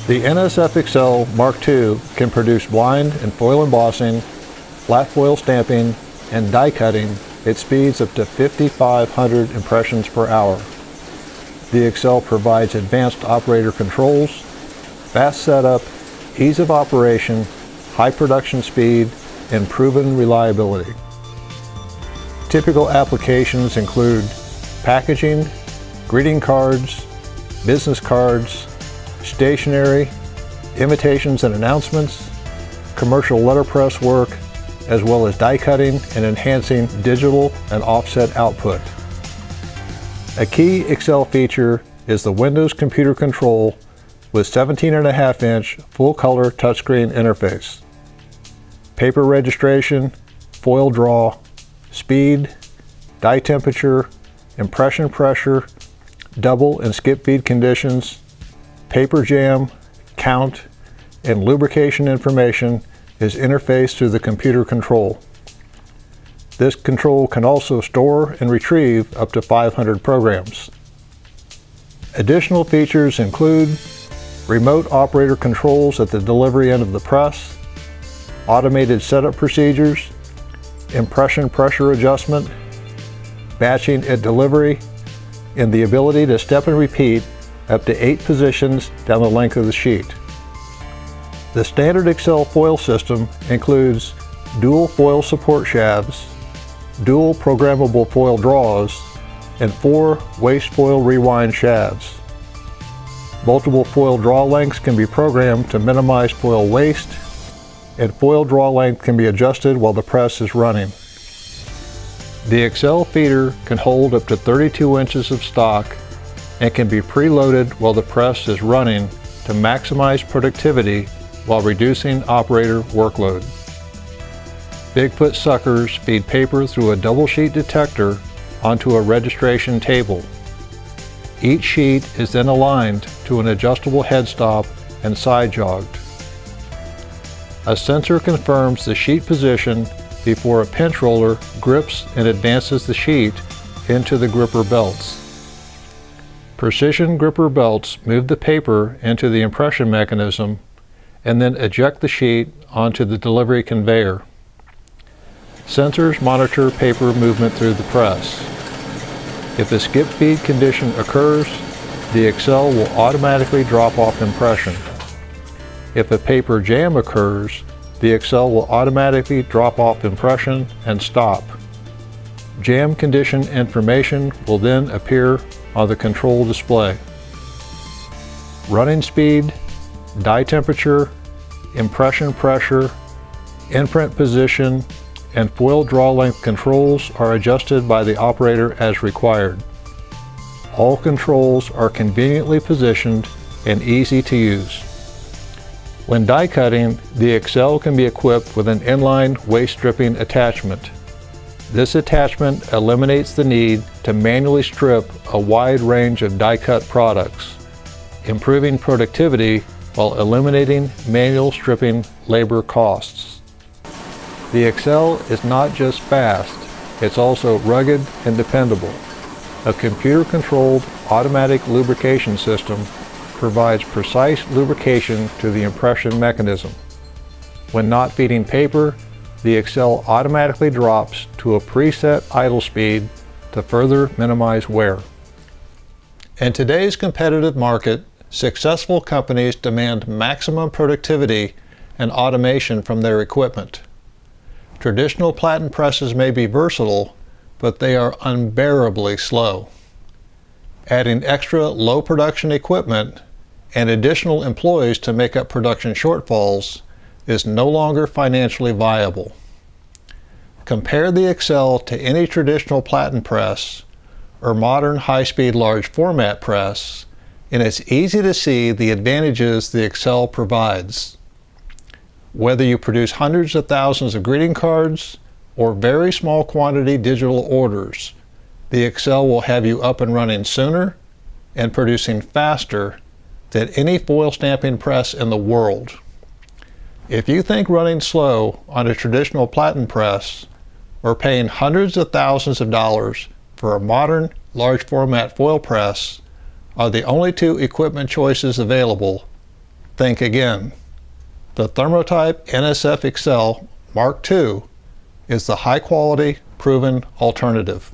The NSF EXCEL Mark II can produce blind and foil embossing, flat foil stamping, and die cutting at speeds up to 5,500 impressions per hour. The EXCEL provides advanced operator controls, fast setup, ease of operation, high production speed, and proven reliability. Typical applications include packaging, greeting cards, business cards, stationery, invitations and announcements, commercial letterpress work, as well as die cutting and enhancing digital and offset output. A key EXCEL feature is the Windows computer control with 17.5-inch full-color touchscreen interface. Paper registration, foil draw, speed, die temperature, impression pressure, double and skip feed conditions, paper jam, count, and lubrication information is interfaced through the computer control. This control can also store and retrieve up to 500 programs. Additional features include remote operator controls at the delivery end of the press, automated setup procedures, impression pressure adjustment, batching at delivery, and the ability to step and repeat up to 8 positions down the length of the sheet. The standard EXCEL foil system includes dual foil support shafts, dual programmable foil draws, and 4 waste foil rewind shafts. Multiple foil draw lengths can be programmed to minimize foil waste, and foil draw length can be adjusted while the press is running. The EXCEL feeder can hold up to 32 inches of stock and can be preloaded while the press is running to maximize productivity while reducing operator workload. Bigfoot suckers feed paper through a double sheet detector onto a registration table. Each sheet is then aligned to an adjustable headstop and side jogged. A sensor confirms the sheet position before a pinch roller grips and advances the sheet into the gripper belts. Precision gripper belts move the paper into the impression mechanism and then eject the sheet onto the delivery conveyor. Sensors monitor paper movement through the press. If a skip feed condition occurs, the EXCEL will automatically drop off impression. If a paper jam occurs, the EXCEL will automatically drop off impression and stop. Jam condition information will then appear on the control display. Running speed, die temperature, impression pressure, imprint position, and foil draw length controls are adjusted by the operator as required. All controls are conveniently positioned and easy to use. When die cutting, the EXCEL can be equipped with an inline waste stripping attachment. This attachment eliminates the need to manually strip a wide range of die cut products, improving productivity while eliminating manual stripping labor costs. The EXCEL is not just fast, it's also rugged and dependable. A computer-controlled automatic lubrication system provides precise lubrication to the impression mechanism. When not feeding paper, the EXCEL automatically drops to a preset idle speed to further minimize wear. In today's competitive market, successful companies demand maximum productivity and automation from their equipment. Traditional platen presses may be versatile, but they are unbearably slow. Adding extra low production equipment and additional employees to make up production shortfalls is no longer financially viable. Compare the EXCEL to any traditional platen press or modern high-speed large format press, and it's easy to see the advantages the EXCEL provides. Whether you produce hundreds of thousands of greeting cards or very small quantity digital orders, the EXCEL will have you up and running sooner and producing faster than any foil stamping press in the world. If you think running slow on a traditional platen press or paying hundreds of thousands of dollars for a modern large format foil press are the only two equipment choices available, think again. The Therm-o-Type NSF EXCEL Mark II is the high-quality, proven alternative.